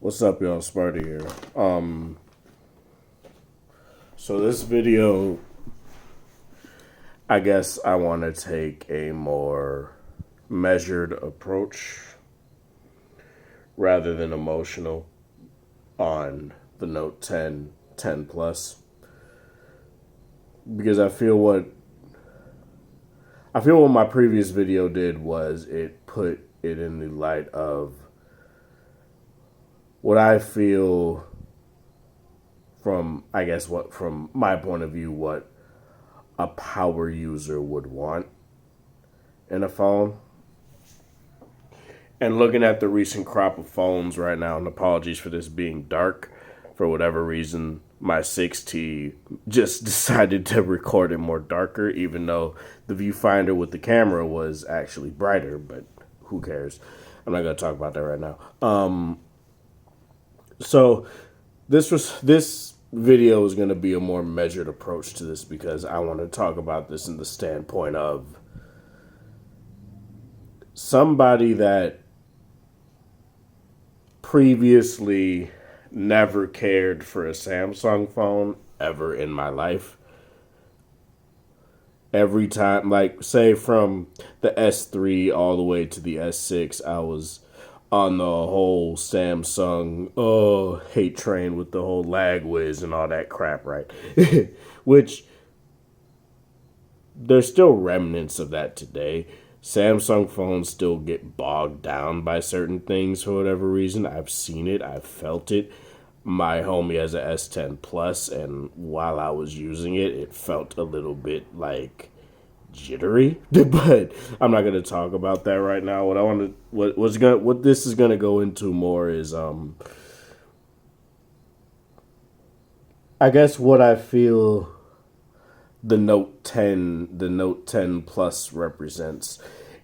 What's up, y'all? Sparty here. So this video, I guess I want to take a more measured approach rather than emotional on the Note 10 Plus, because I feel what my previous video did was it put it in the light of what I feel from my point of view, what a power user would want in a phone. And looking at the recent crop of phones right now, and apologies for this being dark, for whatever reason, my 6T just decided to record it more darker, even though the viewfinder with the camera was actually brighter, but who cares? I'm not going to talk about that right now. So this video is going to be a more measured approach to this, because I want to talk about this in the standpoint of somebody that previously never cared for a Samsung phone ever in my life. Every time, like, say from the S3 all the way to the S6, I was on the whole Samsung hate train with the whole lag whiz and all that crap, right? Which there's still remnants of that today. Samsung phones still get bogged down by certain things for whatever reason. I've seen it. I've felt it. My homie has a S10 Plus, and while I was using it, it felt a little bit like jittery. But I'm not gonna talk about that right now. What this is gonna go into more is I guess what I feel the Note 10 Plus represents,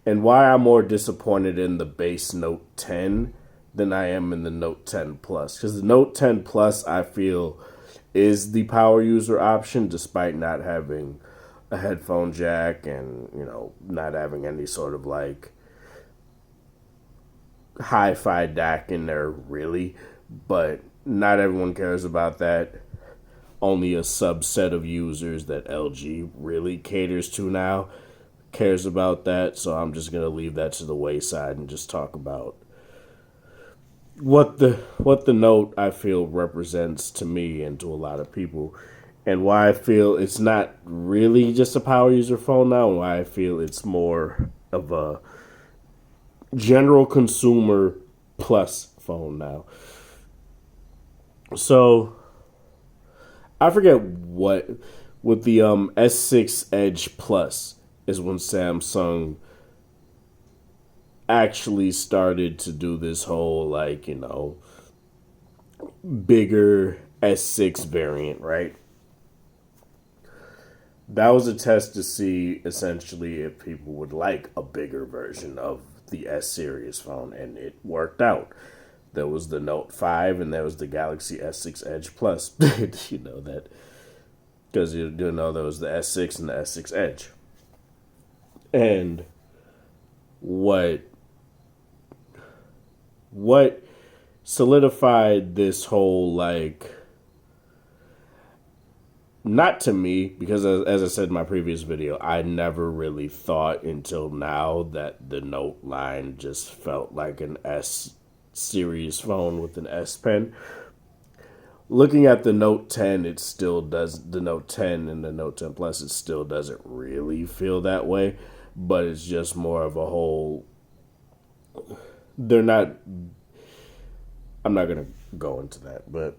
and why I'm more disappointed in the base Note 10 than I am in the Note 10 Plus. Because the Note 10 Plus, I feel, is the power user option, despite not having a headphone jack and, not having any sort of like hi-fi DAC in there, really. But not everyone cares about that. Only a subset of users that LG really caters to now cares about that. So I'm just going to leave that to the wayside and just talk about what the Note, I feel, represents to me and to a lot of people, and why I feel it's not really just a power user phone now, and why I feel it's more of a general consumer plus phone now. So I forget what, with the S6 Edge Plus is when Samsung actually started to do this whole, bigger S6 variant, right? That was a test to see essentially if people would like a bigger version of the S series phone, and it worked out. There was the Note 5 and there was the Galaxy S6 Edge Plus. You know that because you do know there was the S6 and the S6 Edge. And what solidified this whole, not to me, because as I said in my previous video, I never really thought until now that the Note line just felt like an S series phone with an S Pen. Looking at the Note 10, it still does, the Note 10 and the Note 10 Plus, it still doesn't really feel that way, but it's just more of a whole, I'm not going to go into that, but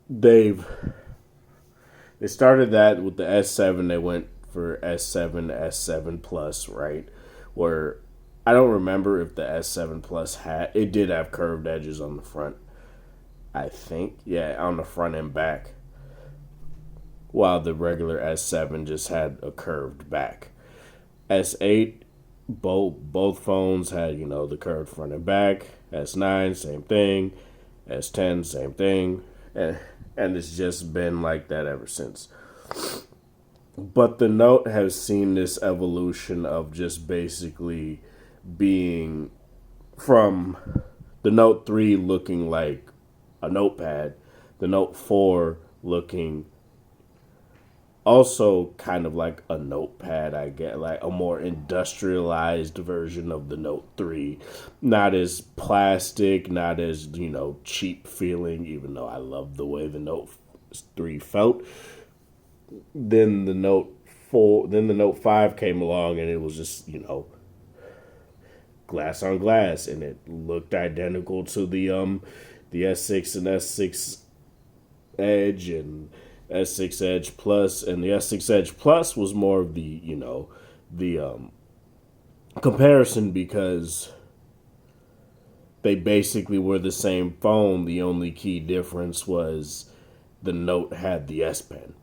they started that with the S7. They went for S7, S7 Plus, right? Where I don't remember if the S7 Plus did have curved edges on the front. I think, yeah, on the front and back. While the regular S7 just had a curved back. S8, both phones had, the curved front and back. S9, same thing. S10, same thing. And it's just been like that ever since. But the Note has seen this evolution of just basically being from the Note 3 looking like a notepad. The Note 4 looking also kind of like a notepad, I get, like a more industrialized version of the Note 3. Not as plastic, not as, cheap feeling, even though I love the way the Note 3 felt. Then the Note 5 came along and it was just, glass on glass, and it looked identical to the S6 and S6 Edge and S6 Edge Plus, and the S6 Edge Plus was more of the comparison, because they basically were the same phone. The only key difference was the Note had the S Pen.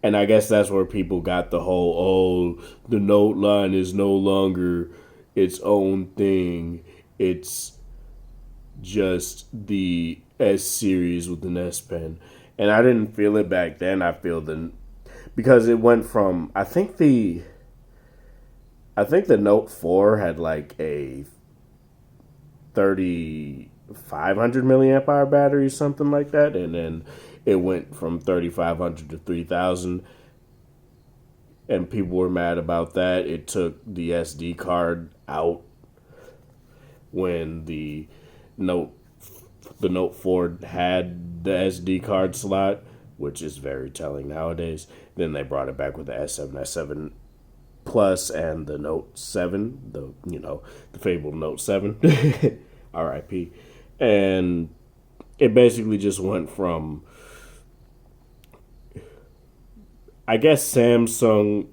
And I guess that's where people got the whole, the Note line is no longer its own thing. It's just the S series with an S Pen. And I didn't feel it back then. I feel because it went from, I think the Note 4 had like a 3,500 milliamp hour battery, something like that, and then it went from 3,500 to 3,000, and people were mad about that. It took the SD card out when the Note 4 had the SD card slot, which is very telling nowadays. Then they brought it back with the S7 Plus and the Note 7, the fabled Note 7, RIP. And it basically just went from, I guess, Samsung.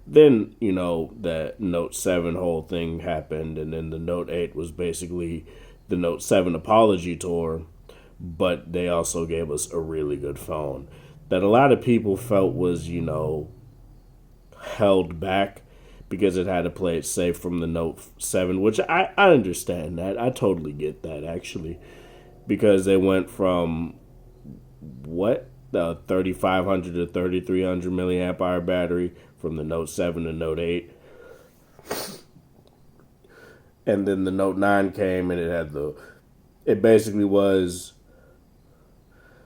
Then, that Note 7 whole thing happened, and then the Note 8 was basically the Note 7 apology tour, but they also gave us a really good phone that a lot of people felt was, held back because it had to play it safe from the Note 7, which I understand that. I totally get that, actually, because they went from, the 3,500 to 3,300 milliamp hour battery from the Note 7 to Note 8. And then the Note 9 came, and it basically was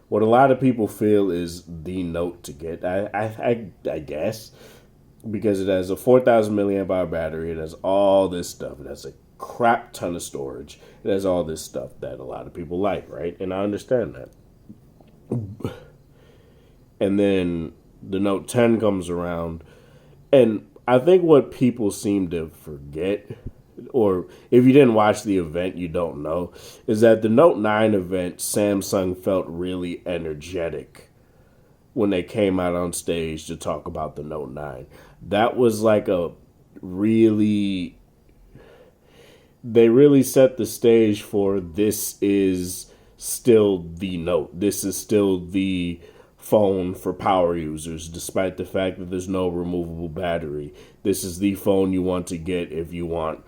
what a lot of people feel is the Note to get, I guess, because it has a 4,000 milliamp hour battery. It has all this stuff. It has a crap ton of storage. It has all this stuff that a lot of people like, right? And I understand that. And then the Note 10 comes around, and I think what people seem to forget, or if you didn't watch the event, you don't know, is that the Note 9 event, Samsung felt really energetic when they came out on stage to talk about the Note 9. That was like they really set the stage for, this is still the Note. This is still the phone for power users, despite the fact that there's no removable battery. This is the phone you want to get if you want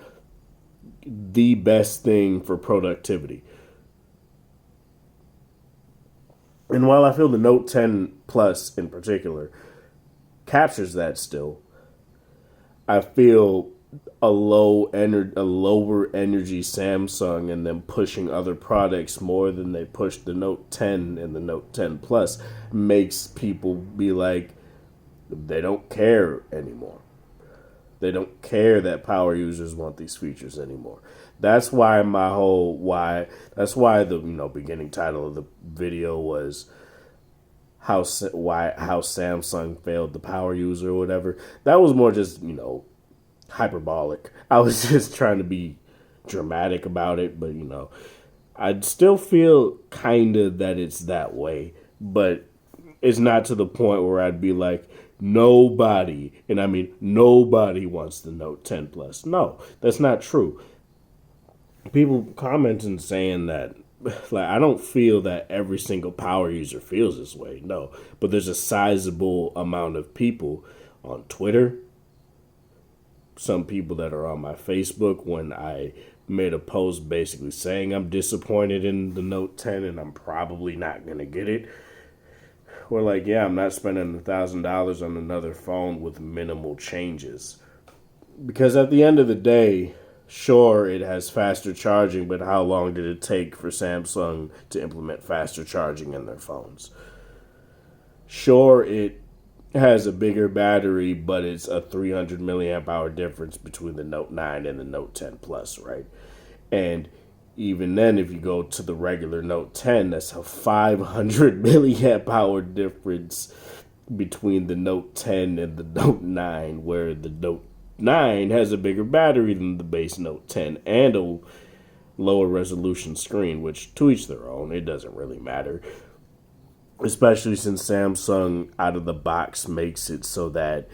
the best thing for productivity. And while I feel the Note 10 Plus in particular captures that still, I feel a lower energy Samsung and them pushing other products more than they push the Note 10 and the Note 10 Plus makes people be like, they don't care anymore. They don't care that power users want these features anymore. That's why that's why the beginning title of the video was how Samsung failed the power user or whatever. That was more just hyperbolic. I was just trying to be dramatic about it, but I'd still feel kind of that it's that way, but it's not to the point where I'd be like, nobody, and I mean nobody wants the Note 10 Plus. No, that's not true. People commenting saying that, like, I don't feel that every single power user feels this way. No, but there's a sizable amount of people on Twitter, some people that are on my Facebook when I made a post basically saying I'm disappointed in the Note 10 and I'm probably not going to get it. We're like, yeah, I'm not spending $1,000 on another phone with minimal changes. Because at the end of the day, Sure, it has faster charging, but how long did it take for Samsung to implement faster charging in their phones? Sure, it has a bigger battery, but it's a 300 milliamp hour difference between the Note 9 and the Note 10 Plus, right? And even then, if you go to the regular Note 10, that's a 500 milliamp hour difference between the Note 10 and the Note 9, where the Note 9 has a bigger battery than the base Note 10 and a lower resolution screen, which to each their own, it doesn't really matter. Especially since Samsung out of the box makes it so that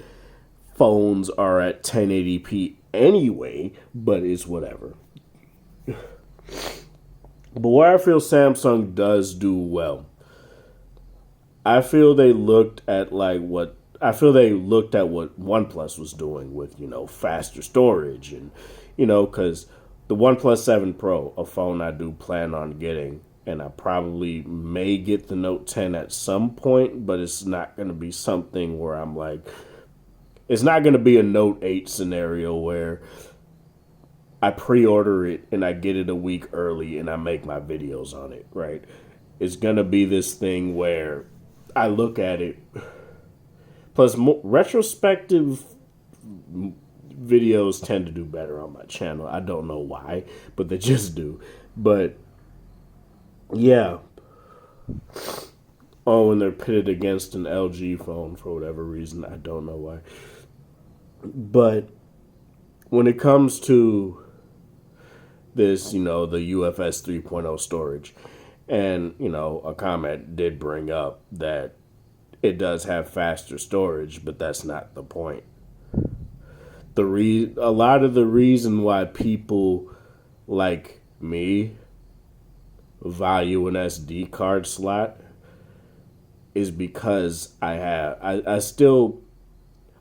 phones are at 1080p anyway, but it's whatever. But where I feel Samsung does do well, I feel they looked at what OnePlus was doing with, faster storage and, because the OnePlus 7 Pro, a phone I do plan on getting, and I probably may get the Note 10 at some point, but it's not going to be something where I'm like, it's not going to be a Note 8 scenario where I pre-order it and I get it a week early and I make my videos on it, right? It's going to be this thing where I look at it. Plus, retrospective videos tend to do better on my channel. I don't know why, but they just do. But, yeah. Oh, and they're pitted against an LG phone for whatever reason. I don't know why. But when it comes to this, the UFS 3.0 storage, and, a comment did bring up that it does have faster storage, but that's not the point. A lot of the reason why people like me value an SD card slot is because I still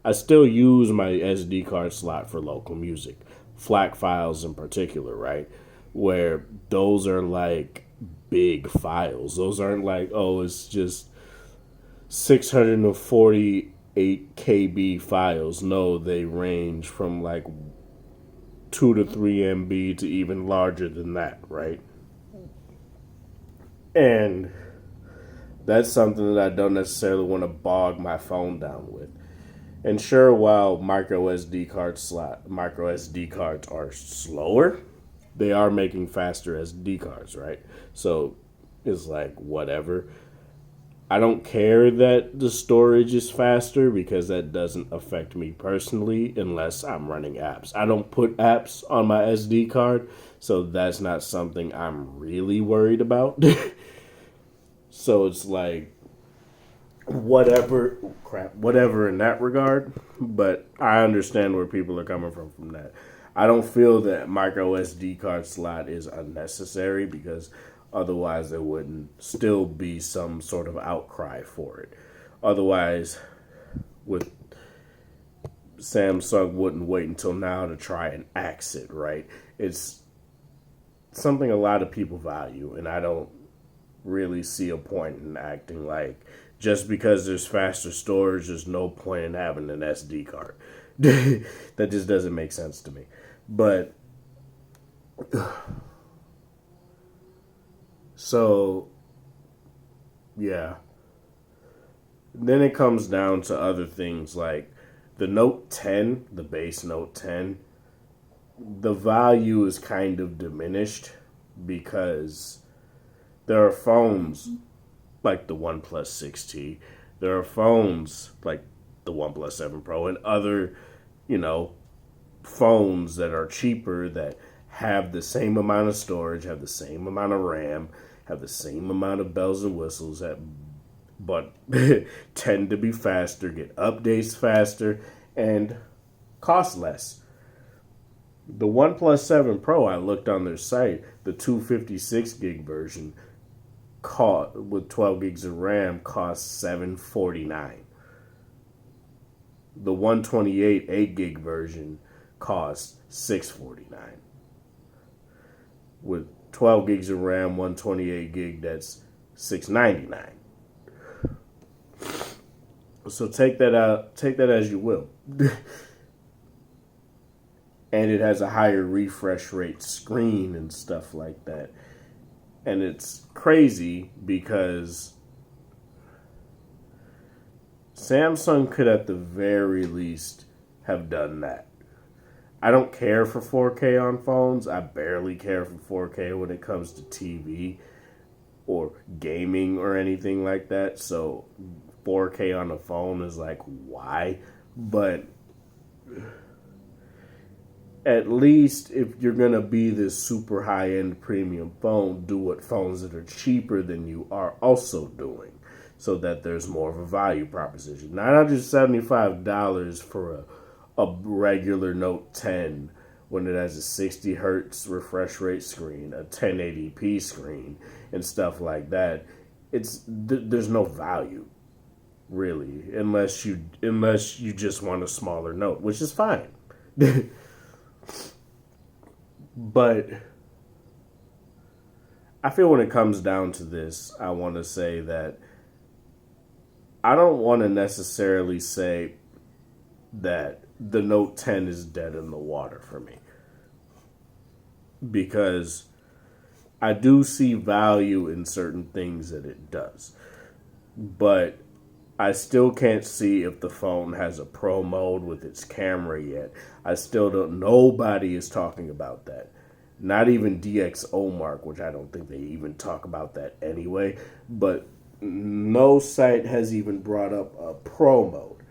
use my SD card slot for local music, FLAC files in particular, right? Where those are like big files. Those aren't like, oh, it's just 648 KB files. No, they range from like 2 to 3 MB to even larger than that, right? And that's something that I don't necessarily want to bog my phone down with. And sure, while micro SD cards are slower, they are making faster SD cards, right? So it's like whatever. I don't care that the storage is faster because that doesn't affect me personally unless I'm running apps. I don't put apps on my SD card, so that's not something I'm really worried about. So it's like whatever in that regard, but I understand where people are coming from that. I don't feel that micro SD card slot is unnecessary because otherwise there wouldn't still be some sort of outcry for it. Otherwise, with Samsung wouldn't wait until now to try and axe it, right? It's something a lot of people value, and I don't really see a point in acting like just because there's faster storage, there's no point in having an SD card. That just doesn't make sense to me. But so, yeah. Then it comes down to other things like the Note 10, the base Note 10. The value is kind of diminished because there are phones like the OnePlus 6T. There are phones like the OnePlus 7 Pro and other, phones that are cheaper that have the same amount of storage, have the same amount of RAM, have the same amount of bells and whistles, but tend to be faster, get updates faster, and cost less. The OnePlus 7 Pro, I looked on their site, the 256 gig version with 12 gigs of RAM costs $749. The 128 8 gig version costs $649. With 12 gigs of RAM, 128 gig, that's $699. So take that as you will. and it has a higher refresh rate screen and stuff like that. And it's crazy because Samsung could at the very least have done that. I don't care for 4K on phones. I barely care for 4K when it comes to TV or gaming or anything like that. So 4K on a phone is like, why? But at least if you're going to be this super high-end premium phone, do what phones that are cheaper than you are also doing, so that there's more of a value proposition. $975 for a regular Note 10 when it has a 60 hertz refresh rate screen, a 1080p screen, and stuff like that. There's no value, really, unless you just want a smaller Note, which is fine. But I feel when it comes down to this, I want to say that I don't want to necessarily say that the Note 10 is dead in the water for me, because I do see value in certain things that it does, but I still can't see if the phone has a pro mode with its camera yet. I still don't. Nobody is talking about that. Not even DxOMark, which I don't think they even talk about that anyway. But no site has even brought up a pro mode.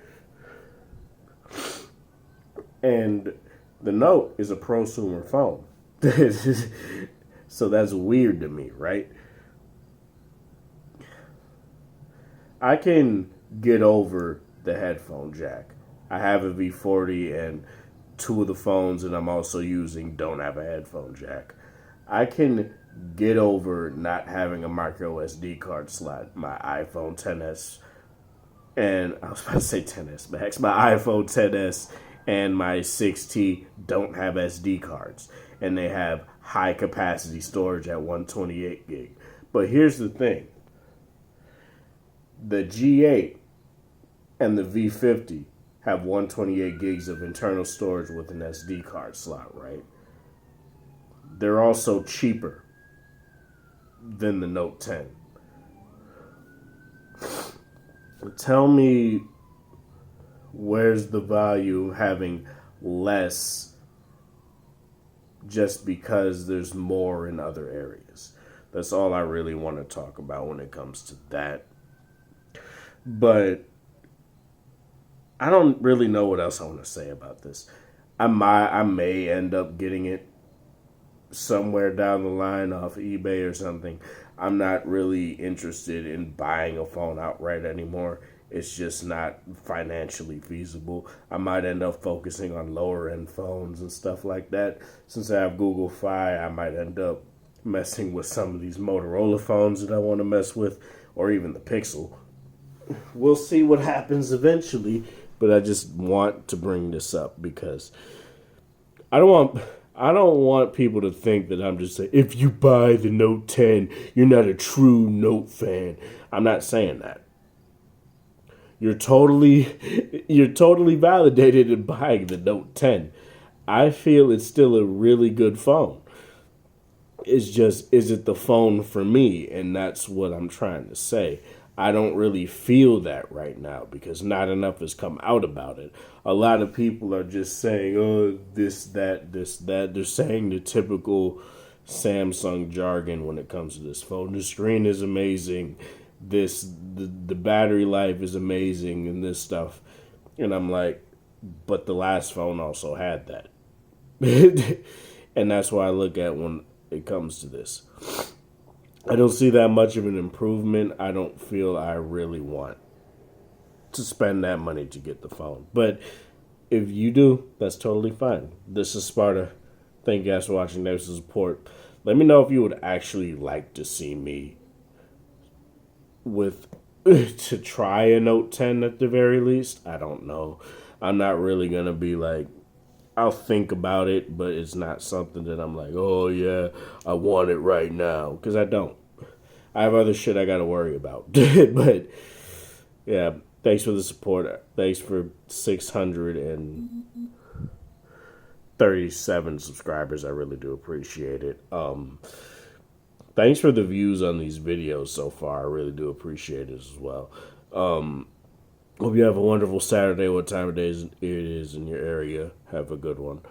And the Note is a prosumer phone. So that's weird to me, right? I can get over the headphone jack. I have a V40 and two of the phones that I'm also using don't have a headphone jack. I can get over not having a micro SD card slot. My iPhone XS, and I was about to say XS Max, my iPhone XS and my 6T don't have SD cards, and they have high capacity storage at 128 gig. But here's the thing. The G8 and the V50 have 128 gigs of internal storage with an SD card slot, right? They're also cheaper than the Note 10. Tell me, where's the value having less just because there's more in other areas? That's all I really want to talk about when it comes to that. But I don't really know what else I want to say about this. I may end up getting it somewhere down the line off eBay or something. I'm not really interested in buying a phone outright anymore. It's just not financially feasible. I might end up focusing on lower end phones and stuff like that. Since I have Google Fi, I might end up messing with some of these Motorola phones that I want to mess with, or even the Pixel. We'll see what happens eventually, but I just want to bring this up because I don't want people to think that I'm just saying, if you buy the Note 10, you're not a true Note fan. I'm not saying that. You're totally validated in buying the Note 10. I feel it's still a really good phone. It's just, is it the phone for me? And that's what I'm trying to say. I don't really feel that right now because not enough has come out about it. A lot of people are just saying, oh, this, that. They're saying the typical Samsung jargon when it comes to this phone. The screen is amazing. The battery life is amazing and this stuff. And I'm like, but the last phone also had that. And that's why I look at when it comes to this. I don't see that much of an improvement. I don't feel I really want to spend that money to get the phone. But if you do, that's totally fine. This is Sparta. Thank you guys for watching. Thanks for support. Let me know if you would actually like to see me to try a Note 10 at the very least. I don't know. I'm not really going to be like, I'll think about it, but it's not something that I'm like, oh yeah, I want it right now. Because I don't. I have other shit I got to worry about. But yeah, thanks for the support. Thanks for 600 and 37 subscribers. I really do appreciate it. Thanks for the views on these videos so far. I really do appreciate it as well. Hope you have a wonderful Saturday, what time of day it is in your area. Have a good one.